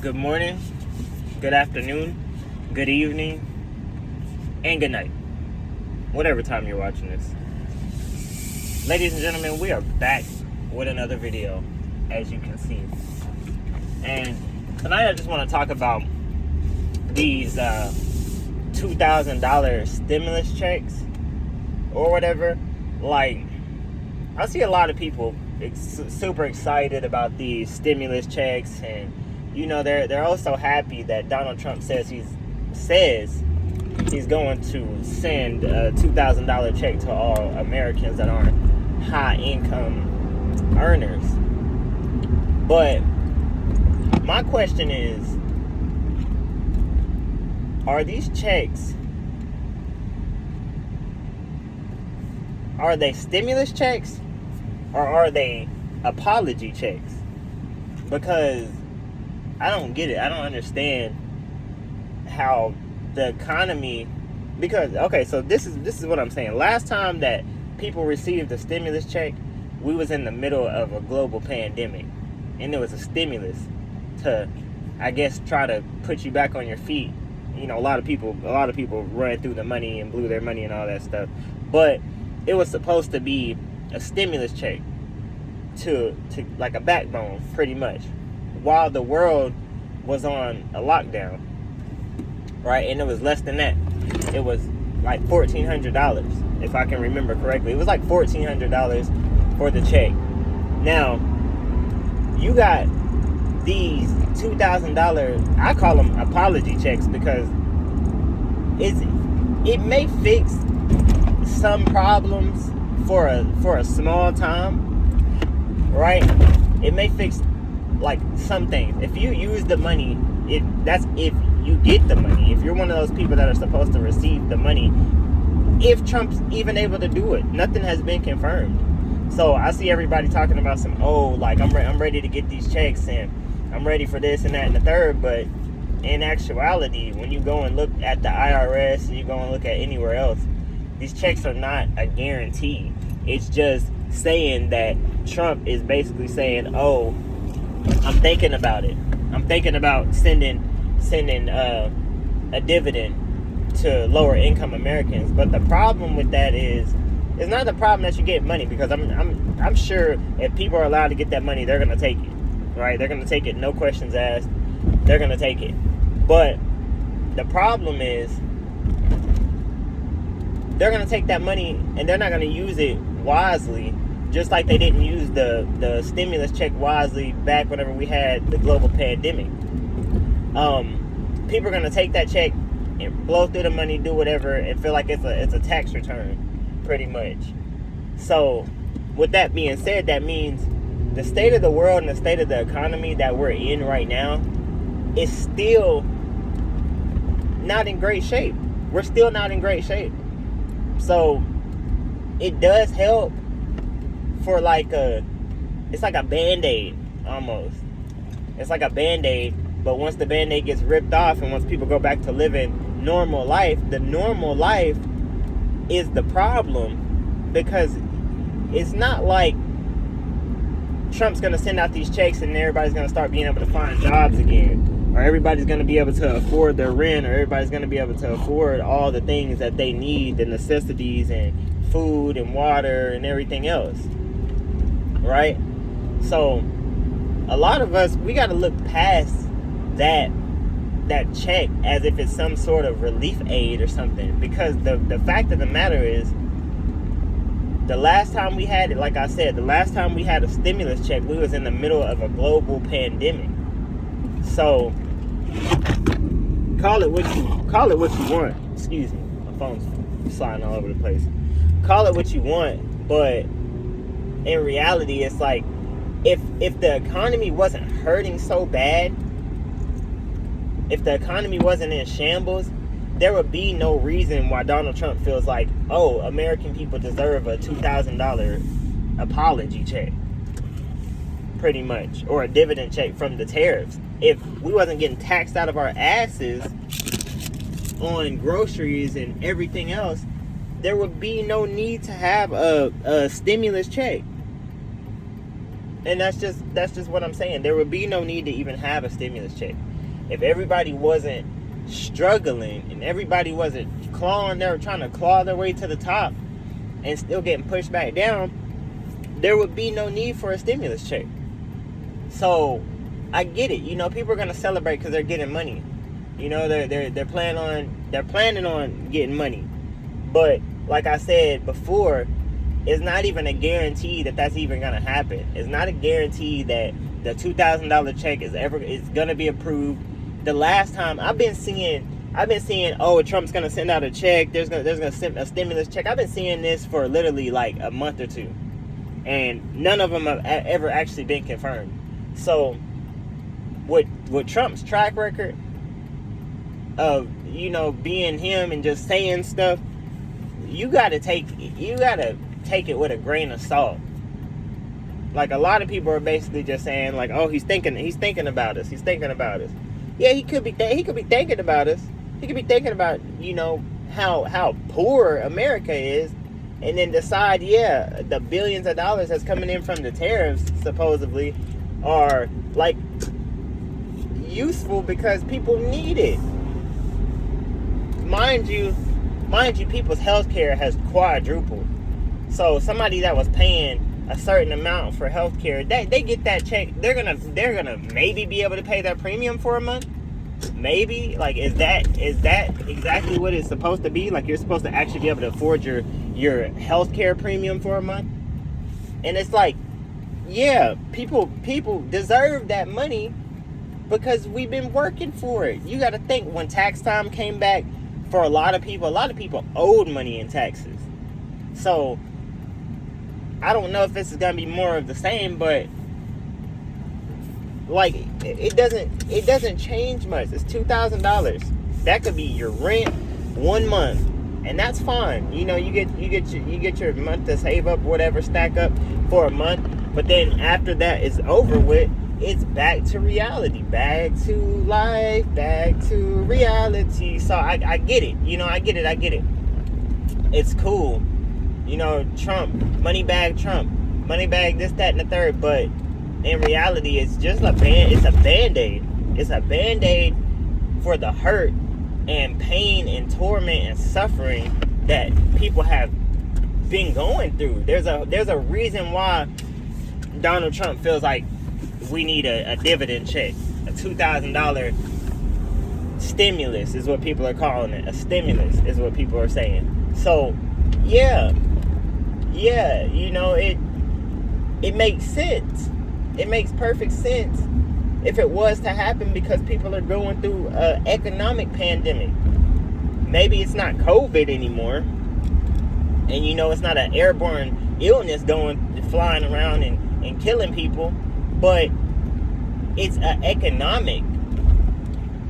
Good morning, good afternoon, good evening, and good night. Whatever time you're watching this. Ladies and gentlemen, we are back with another video, as you can see. And tonight I just want to talk about these $2,000 stimulus checks or whatever. Like, I see a lot of people super excited about these stimulus checks, and you know they're also happy that Donald Trump says he's going to send a $2,000 check to all Americans that aren't high income earners. But my question is, are these checks, are they stimulus checks or are they apology checks? Because I don't get it. I don't understand how the economy, because okay, so this is what I'm saying. Last time that people received a stimulus check, we was in the middle of a global pandemic, and there was a stimulus to, I guess, try to put you back on your feet. You know, a lot of people ran through the money and blew their money and all that stuff. But it was supposed to be a stimulus check to like a backbone, pretty much, while the world was on a lockdown, right? And it was less than that. It was like $1,400, if I can remember correctly. It was like $1,400 for the check. Now, you got these $2,000, I call them apology checks, because it may fix some problems for a small time, right? It may fix like some things. If you use the money, that's if you get the money. If you're one of those people that are supposed to receive the money, if Trump's even able to do it, nothing has been confirmed. So I see everybody talking about some, like I'm ready to get these checks and I'm ready for this and that and the third. But in actuality, when you go and look at the IRS and you go and look at anywhere else, these checks are not a guarantee. It's just saying that Trump is basically saying, I'm thinking about it. I'm thinking about sending a dividend to lower income Americans. But the problem with that is, it's not the problem that you get money, because I'm sure if people are allowed to get that money, they're gonna take it, right? They're gonna take it, no questions asked. They're gonna take it. But the problem is, they're gonna take that money and they're not gonna use it wisely. Just like they didn't use the stimulus check wisely back whenever we had the global pandemic. People are gonna take that check and blow through the money, do whatever, and feel like it's a tax return, pretty much. So, with that being said, that means the state of the world and the state of the economy that we're in right now is still not in great shape. We're still not in great shape. So, it does help for it's like a Band-Aid almost. It's like a Band-Aid, but once the Band-Aid gets ripped off and once people go back to living normal life, the normal life is the problem, because it's not like Trump's going to send out these checks and everybody's going to start being able to find jobs again, or everybody's going to be able to afford their rent, or everybody's going to be able to afford all the things that they need, the necessities and food and water and everything else, right? So a lot of us, we got to look past that check as if it's some sort of relief aid or something, because the fact of the matter is, the last time we had it, like I said, the last time we had a stimulus check, we was in the middle of a global pandemic. So call it what you want. Excuse me, my phone's sliding all over the place. Call it what you want, but in reality, it's like, if the economy wasn't hurting so bad, if the economy wasn't in shambles, there would be no reason why Donald Trump feels like, American people deserve a $2,000 apology check, pretty much, or a dividend check from the tariffs. If we wasn't getting taxed out of our asses on groceries and everything else, there would be no need to have a stimulus check. And that's just what I'm saying. There would be no need to even have a stimulus check if everybody wasn't struggling and everybody wasn't trying to claw their way to the top and still getting pushed back down. There would be no need for a stimulus check. So I get it. You know, people are gonna celebrate because they're getting money. You know, they're planning on getting money. But like I said before, it's not even a guarantee that that's even gonna happen. It's not a guarantee that the $2,000 check is gonna be approved. The last time I've been seeing, oh, Trump's gonna send out a check. There's gonna send a stimulus check. I've been seeing this for literally like a month or two, and none of them have ever actually been confirmed. So, with Trump's track record of, you know, being him and just saying stuff, you gotta take it with a grain of salt. Like, a lot of people are basically just saying like, oh, he's thinking about us. Yeah, he could be thinking about us. He could be thinking about, you know, how poor America is, and then decide, yeah, the billions of dollars that's coming in from the tariffs supposedly are like useful because people need it. Mind you, people's healthcare has quadrupled. So somebody that was paying a certain amount for healthcare, they get that check, they're gonna maybe be able to pay their premium for a month. Maybe. Like, is that exactly what it's supposed to be? Like, you're supposed to actually be able to afford your healthcare premium for a month? And it's like, yeah, people deserve that money because we've been working for it. You got to think, when tax time came back, for a lot of people owed money in taxes. So I don't know if this is gonna be more of the same, but like, it doesn't change much. It's $2,000. That could be your rent 1 month, and that's fine. You know, you get your month to save up, whatever, stack up for a month. But then after that is over with, it's back to reality, back to life, back to reality. So I get it. You know, I get it. It's cool. You know, Trump, money bag Trump, money bag this, that, and the third. But in reality, it's just it's a Band-Aid. It's a Band-Aid for the hurt and pain and torment and suffering that people have been going through. There's a reason why Donald Trump feels like we need a dividend check. A $2,000 stimulus is what people are calling it. A stimulus is what people are saying. So, yeah, you know, it makes sense. It makes perfect sense if it was to happen, because people are going through an economic pandemic. Maybe it's not COVID anymore, and you know, it's not an airborne illness flying around and killing people, but it's an economic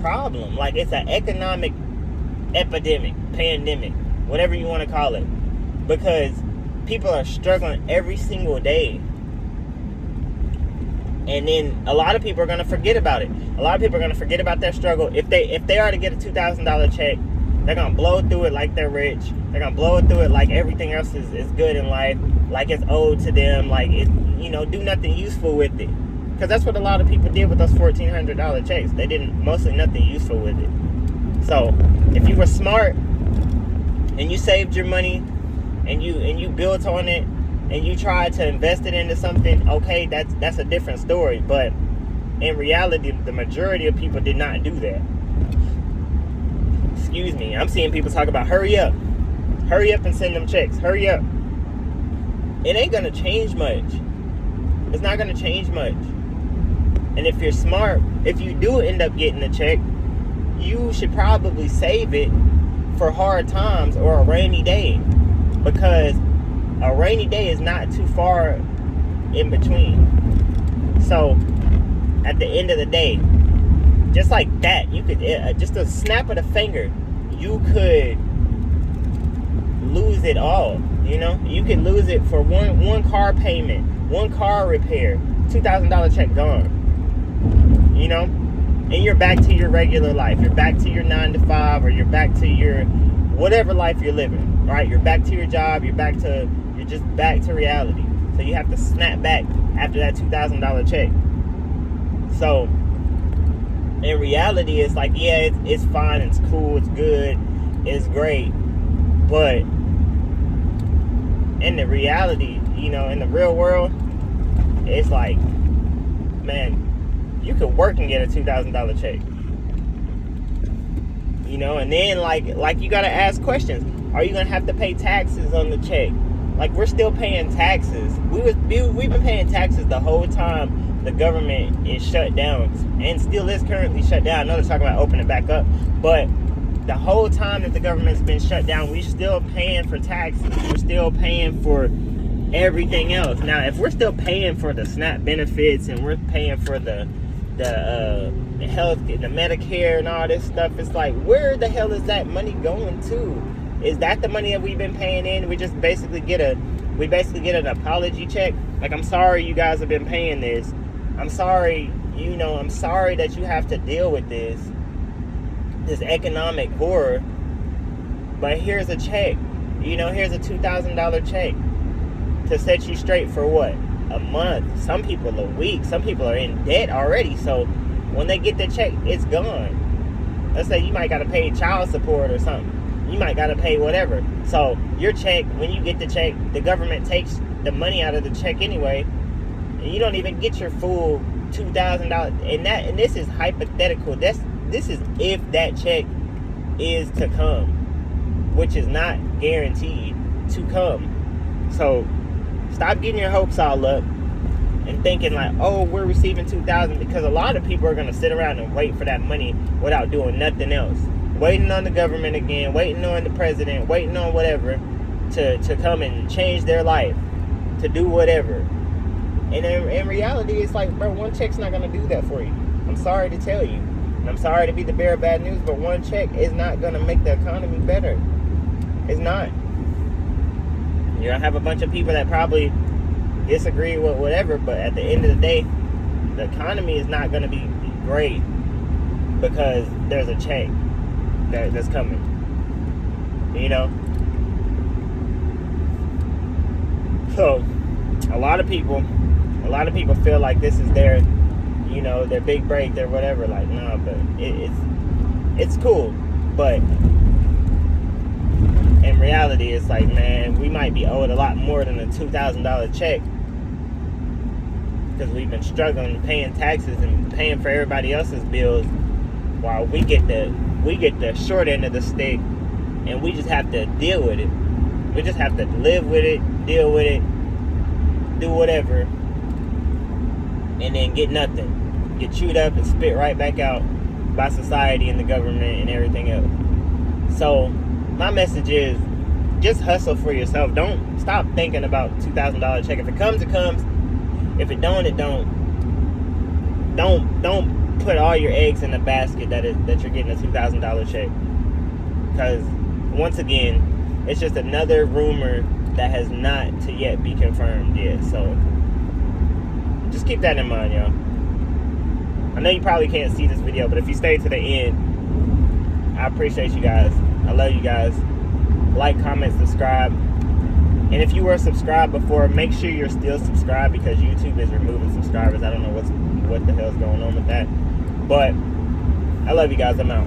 problem. Like, it's an economic epidemic, pandemic, whatever you want to call it, because people are struggling every single day. And then a lot of people are going to forget about it. A lot of people are going to forget about their struggle. If they are to get a $2,000 check, they're going to blow through it like they're rich. They're going to blow through it like everything else is good in life, like it's owed to them, like it, you know, do nothing useful with it. Because that's what a lot of people did with those $1,400 checks. They did mostly nothing useful with it. So if you were smart and you saved your money and you built on it, and you try to invest it into something, okay, that's a different story. But in reality, the majority of people did not do that. Excuse me. I'm seeing people talk about hurry up and send them checks. Hurry up. It ain't gonna change much. It's not gonna change much. And if you're smart, if you do end up getting a check, you should probably save it for hard times or a rainy day, because a rainy day is not too far in between. So at the end of the day, just like that, you could just a snap of the finger, you could lose it all. You know, you could lose it for one car payment, one car repair, $2,000 check gone. You know, and you're back to your regular life. You're back to your 9 to 5, or you're back to your whatever life you're living. Right? You're back to your job. You're just back to reality. So you have to snap back after that $2,000 check. So in reality, it's like, yeah, it's fine, it's cool, it's good, it's great, but in the reality, in the real world, it's like, man, you could work and get a $2,000 check. And then like you gotta ask questions. Are you gonna have to pay taxes on the check? Like, we're still paying taxes. We've been paying taxes the whole time the government is shut down, and still is currently shut down. I know they're talking about opening it back up, but the whole time that the government's been shut down, we're still paying for taxes. We're still paying for everything else. Now, if we're still paying for the SNAP benefits and we're paying for the health, the Medicare and all this stuff, it's like, where the hell is that money going to? Is that the money that we've been paying in? We just basically get an apology check. Like, I'm sorry you guys have been paying this. I'm sorry, I'm sorry that you have to deal with this economic horror. But here's a check. Here's a $2,000 check to set you straight for what? A month. Some people a week. Some people are in debt already. So when they get the check, it's gone. Let's say you might got to pay child support or something. You might got to pay whatever. So your check, when you get the check, the government takes the money out of the check anyway, and you don't even get your full $2,000. And this is hypothetical. This is if that check is to come, which is not guaranteed to come. So stop getting your hopes all up and thinking like, oh, we're receiving $2,000, because a lot of people are going to sit around and wait for that money without doing nothing else. Waiting on the government again, waiting on the president, waiting on whatever to come and change their life, to do whatever. And in reality, it's like, bro, one check's not going to do that for you. I'm sorry to tell you. And I'm sorry to be the bearer of bad news, but one check is not going to make the economy better. It's not. You're going to have a bunch of people that probably disagree with whatever, but at the end of the day, the economy is not going to be great because there's a check that's coming. So a lot of people feel like this is their big break, their whatever. Like, no, but it's cool, but in reality, it's like, man, we might be owed a lot more than a $2,000 check, because we've been struggling paying taxes and paying for everybody else's bills, while we get the short end of the stick, and we just have to deal with it. We just have to live with it, deal with it, do whatever, and then get nothing. Get chewed up and spit right back out by society and the government and everything else. So my message is, just hustle for yourself. Don't stop thinking about $2,000 check. If it comes, it comes. If it don't, it don't. Don't put all your eggs in the basket that you're getting a $2,000 check. Because once again, it's just another rumor that has not to yet be confirmed yet. So just keep that in mind, y'all. I know you probably can't see this video, but if you stay to the end, I appreciate you guys. I love you guys. Like, comment, subscribe. And if you were subscribed before, make sure you're still subscribed, because YouTube is removing subscribers. I don't know what the hell's going on with that. But I love you guys. I'm out.